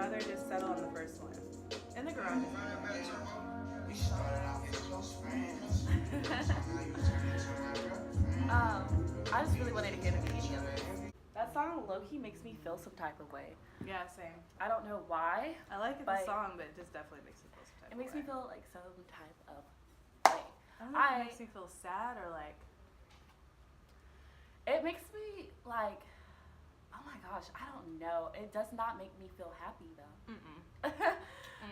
rather just settle on the first one. In the garage. um, I just really wanted to hear the beginning of it. That song low-key makes me feel some type of way. Yeah, same. I don't know why. I like the song, but it just definitely makes me feel some type of way. It makes me feel like some type of way. I don't know if it makes me feel sad or like. It makes me like, oh my gosh, I don't know. It does not make me feel happy though.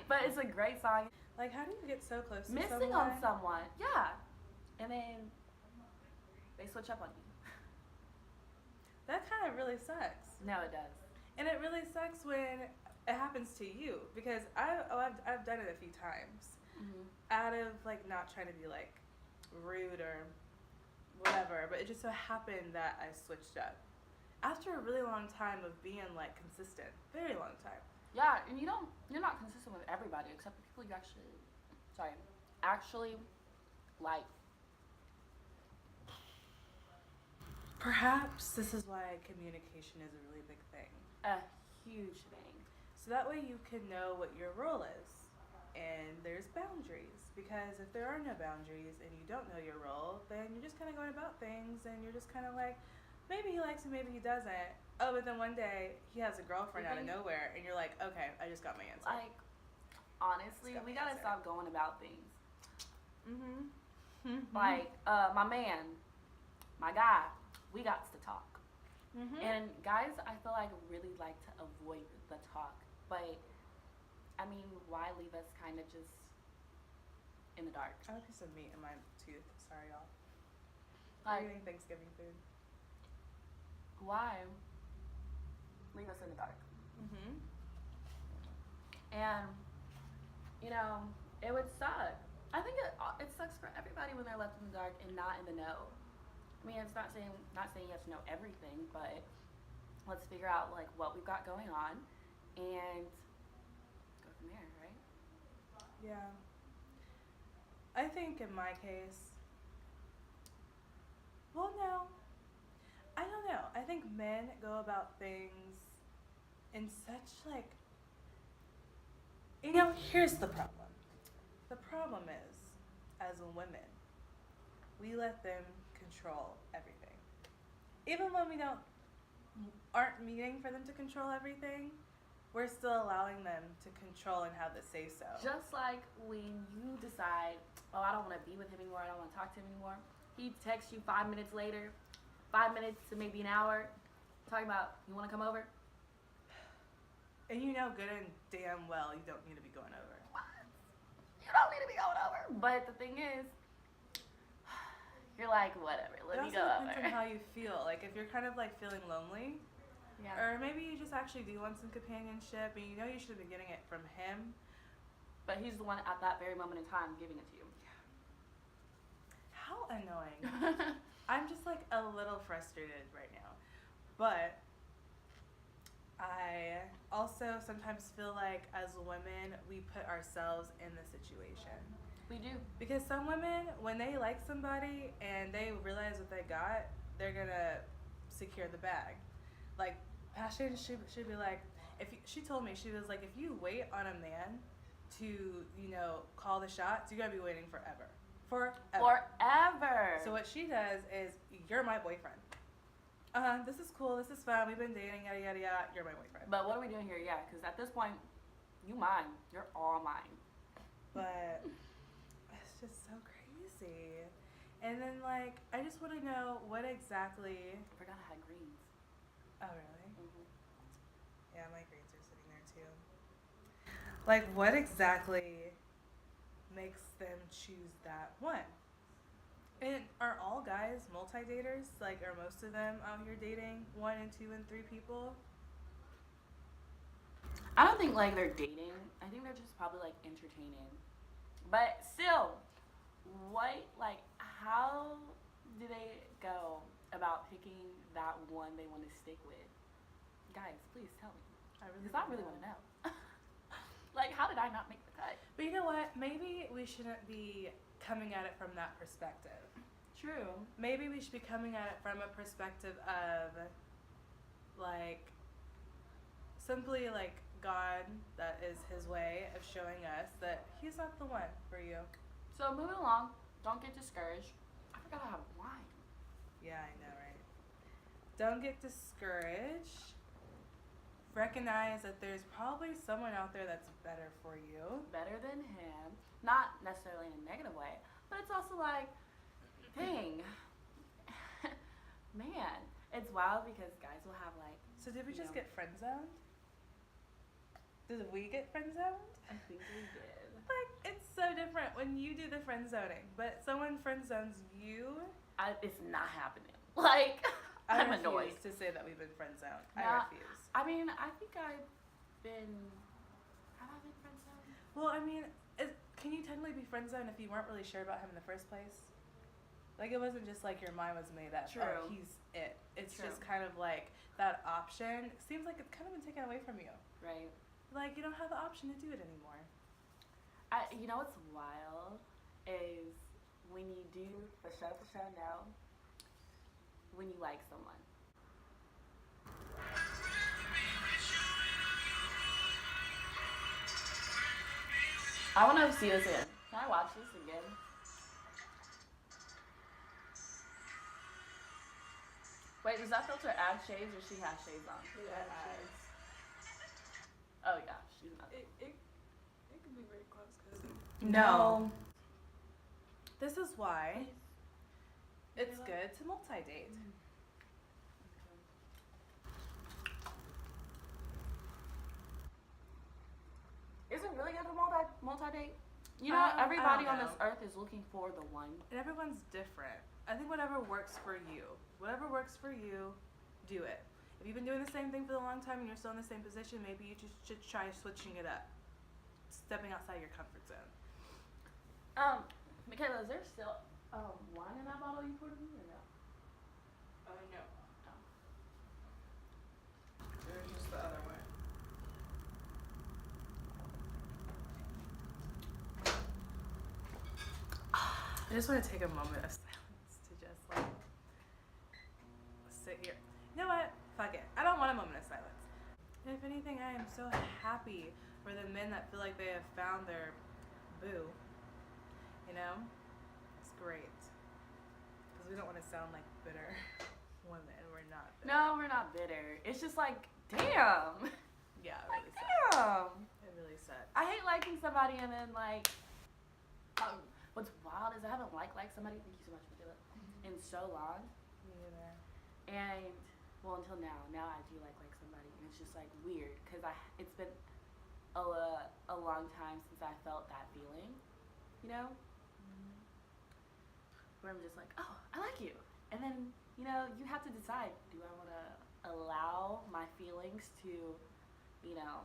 But it's a great song. Like, how do you get so close to Missing someone? on someone, yeah. And then they switch up on you. That kind of really sucks. No, it does. And it really sucks when it happens to you, because I've done it a few times. Out of like not trying to be like rude or whatever, but it just so happened that I switched up after a really long time of being like consistent, very long time. Yeah, and you're not consistent with everybody except the people you actually like. Perhaps this is why communication is a really big thing. A huge thing. So that way you can know what your role is. And there's boundaries. Because if there are no boundaries and you don't know your role, then you're just kind of going about things and you're just kind of like, maybe he likes me, maybe he doesn't. Oh, but then one day he has a girlfriend out of nowhere and you're like, okay, I just got my answer. Like, honestly, we gotta stop going about things. Like, my man, my guy, we got to talk. And guys, I feel like really like to avoid the talk. But, I mean, why leave us kind of just in the dark? I have a piece of meat in my tooth. Sorry, y'all. Like, We're eating Thanksgiving food. Why leave us in the dark? And, you know, it would suck. I think it sucks for everybody when they're left in the dark and not in the know. I mean, it's not saying you have to know everything, but let's figure out like what we've got going on and go from there, right? Yeah. I think in my case, well, no. I don't know. I think men go about things in such like, you know, here's the problem. The problem is, as women, we let them control everything. Even when we aren't meaning for them to control everything, we're still allowing them to control and have the say so. Just like when you decide, oh, I don't want to be with him anymore, I don't want to talk to him anymore. He texts you 5 minutes later, 5 minutes to maybe an hour, talking about, you want to come over? And you know good and damn well you don't need to be going over. What? You don't need to be going over. But the thing is, you're like, whatever, let me go over. It also depends on how you feel. Like, if you're kind of like feeling lonely, or maybe you just actually do want some companionship and you know you should have been getting it from him. But he's the one at that very moment in time giving it to you. How annoying. I'm just like a little frustrated right now. But I also sometimes feel like as women, we put ourselves in the situation. We do. Because some women, when they like somebody and they realize what they got, they're gonna secure the bag. Like, Passion, she'd be like, she told me, she was like, if you wait on a man to, you know, call the shots, you're gonna be waiting forever. Forever. So what she does is, you're my boyfriend. This is cool, this is fun, we've been dating, yada, yada, yada, you're my boyfriend. But what are we doing here? Yeah, because at this point, you mine. You're all mine. But it's just so crazy. And then, like, I just want to know what exactly... I forgot I had greens. Oh, really? Yeah, my greens are sitting there, too. Like, what exactly makes them choose that one? And are all guys multi-daters? Like, are most of them out here dating 1 and 2 and 3 people? I don't think, like, they're dating. I think they're just probably, like, entertaining. But still, how do they go about picking that one they want to stick with? Guys, please tell me. Because I really want to know. Like, how did I not make the cut? But you know what? Maybe we shouldn't be coming at it from that perspective. True. Maybe we should be coming at it from a perspective of, like, simply, like, God, that is his way of showing us that he's not the one for you. So moving along, don't get discouraged. I forgot I have wine. Yeah, I know, right? Don't get discouraged. Recognize that there's probably someone out there that's better for you. Better than him. Not necessarily in a negative way, but it's also like, dang, man, it's wild because guys will have like. So did we You just know. get friend zoned? Did we get friend zoned? I think we did. Like, it's so different when you do the friend zoning, but someone friend zones you. It's not happening. Like, I I'm refuse annoyed. to say that we've been friend zoned. Nah. I refuse. I mean, I think I've been. Have I been friend zoned? Well, I mean, can you technically be friend zoned if you weren't really sure about him in the first place? Like, it wasn't just like your mind was made up. True. Oh, he's it. It's True. just kind of like that option. It seems like it's kind of been taken away from you. Right. Like, you don't have the option to do it anymore. You know what's wild is when you do for show now, when you like someone. I want to see this again. Can I watch this again? Wait, does that filter add shades or she has shades on? Oh yeah, she's not. It could be very close because No. This is why it's good to multi-date. Is it really good to multi date? You know, I everybody don't on this know. earth is looking for the one. And everyone's different. I think whatever works for you. Whatever works for you, do it. If you've been doing the same thing for a long time and you're still in the same position, maybe you just should try switching it up. Stepping outside your comfort zone. Michaela, is there still wine in that bottle you poured in or no? No. There's just the other one. I just want to take a moment of silence to just like sit here. You know what? Fuck it. I don't want a moment of silence. And if anything, I am so happy for the men that feel like they have found their boo. You know? It's great. Because we don't want to sound like bitter women. We're not bitter. No, we're not bitter. It's just like, damn. Yeah, it Like, really sucks. damn. It really sucks. I hate liking somebody and then like, what's wild is I haven't liked somebody. Thank you so much, Michaela. In so long. Me neither. And well, until now. Now I do like somebody, and it's just like weird because it's been a long time since I felt that feeling, you know, where I'm just like, oh, I like you, and then you know you have to decide: do I want to allow my feelings to, you know,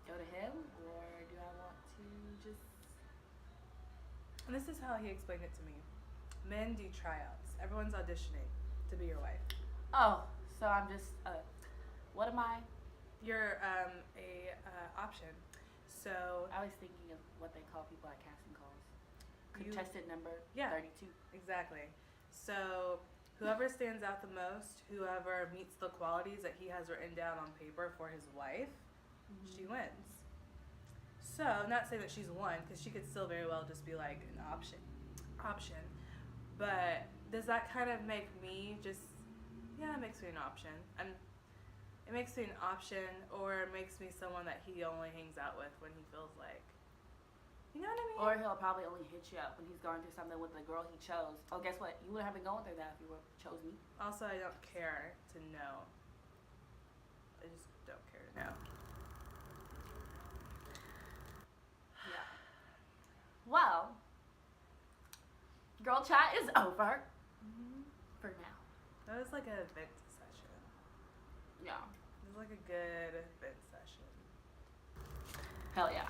go to him, or do I want to just? And this is how he explained it to me. Men do tryouts. Everyone's auditioning to be your wife. Oh, so I'm just what am I? You're a option. So I was thinking of what they call people at casting calls. You- Contestant number Yeah. 32. exactly. So whoever stands out the most, whoever meets the qualities that he has written down on paper for his wife, she wins. So not saying that she's one, because she could still very well just be like an option. But does that kind of make me just? Yeah, it makes me an option. It makes me an option, or it makes me someone that he only hangs out with when he feels like. You know what I mean? Or he'll probably only hit you up when he's going through something with the girl he chose. Oh, guess what? You wouldn't have been going through that if you would have chose me. Also, I don't care to know. I just don't care to know. Yeah. Well, girl chat is over for now. That was like a vent session. Yeah. It was like a good vent session. Hell yeah.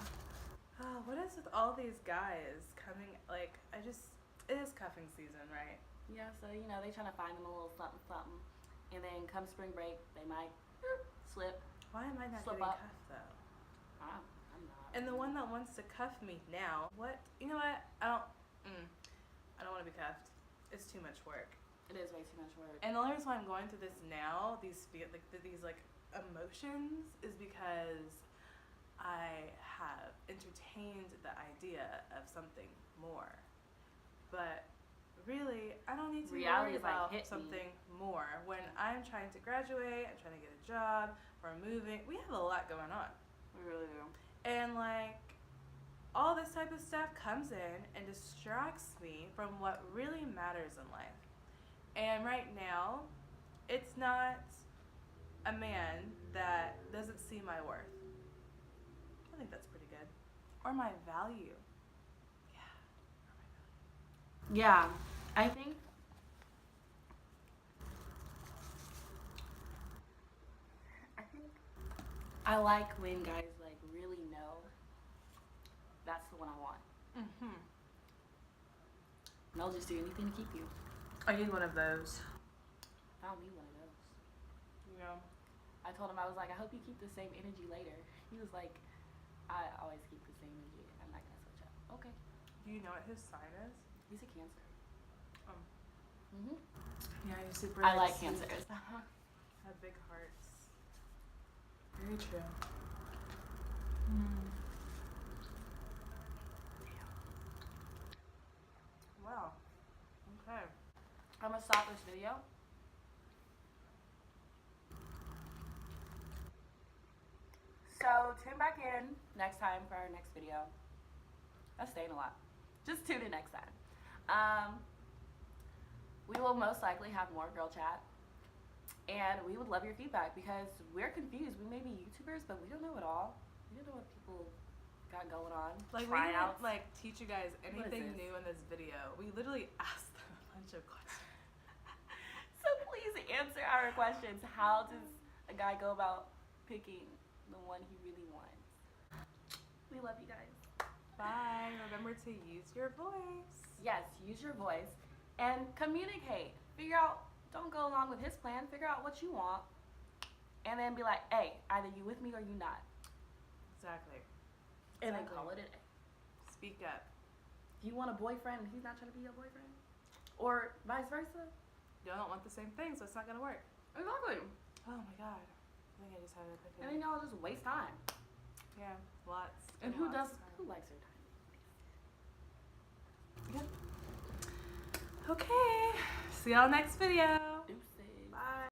Oh, what is with all these guys coming? Like, it is cuffing season, right? Yeah, so, you know, they trying to find them a little something, something. And then come spring break, they might slip. Why am I not Slip getting up. cuffed though? I'm not. And the one that wants to cuff me now, what? You know what? I don't want to be cuffed. It's too much work. It is way too much work. And the only reason why I'm going through this now, these emotions, is because I have entertained the idea of something more. But really, I don't need to Reality worry is like, about hit me. something more. When I'm trying to graduate, I'm trying to get a job, we're moving. We have a lot going on. We really do. And like all this type of stuff comes in and distracts me from what really matters in life. And right now, it's not a man that doesn't see my worth. I think that's pretty good. Or my value. Yeah, I think I like when guys like really know that's the one I want. Mm-hmm. And they'll just do anything to keep you. I need one of those. Found me one of those. You know? I told him, I was like, I hope you keep the same energy later. He was like, I always keep the same energy. I'm not gonna switch up. Okay. Do you know what his sign is? He's a Cancer. Mhm. Yeah, you're super. I like sweet. Cancers. Have big hearts. Very true. Wow. Okay. I'm gonna stop this video. So tune back in next time for our next video. That's saying a lot. Just tune in next time. We will most likely have more girl chat. And we would love your feedback because we're confused. We may be YouTubers, but we don't know it all. We don't know what people got going on. Like we Tryouts. didn't teach you guys is anything this? new in this video. We literally asked them a bunch of questions. So please answer our questions. How does a guy go about picking the one he really wants? We love you guys. Bye. Remember to use your voice. Yes, use your voice and communicate. Figure out, don't go along with his plan. Figure out what you want. And then be like, hey, either you with me or you not. Exactly. And then Exactly. call it a day. Speak up. If you want a boyfriend and he's not trying to be your boyfriend, or vice versa. Y'all don't want the same thing, so it's not gonna work. Exactly. Oh my god. I think I just had an And epiphany. then y'all just waste time. Yeah, lots. And who lots does? of time. Who likes their time? Okay. See y'all next video.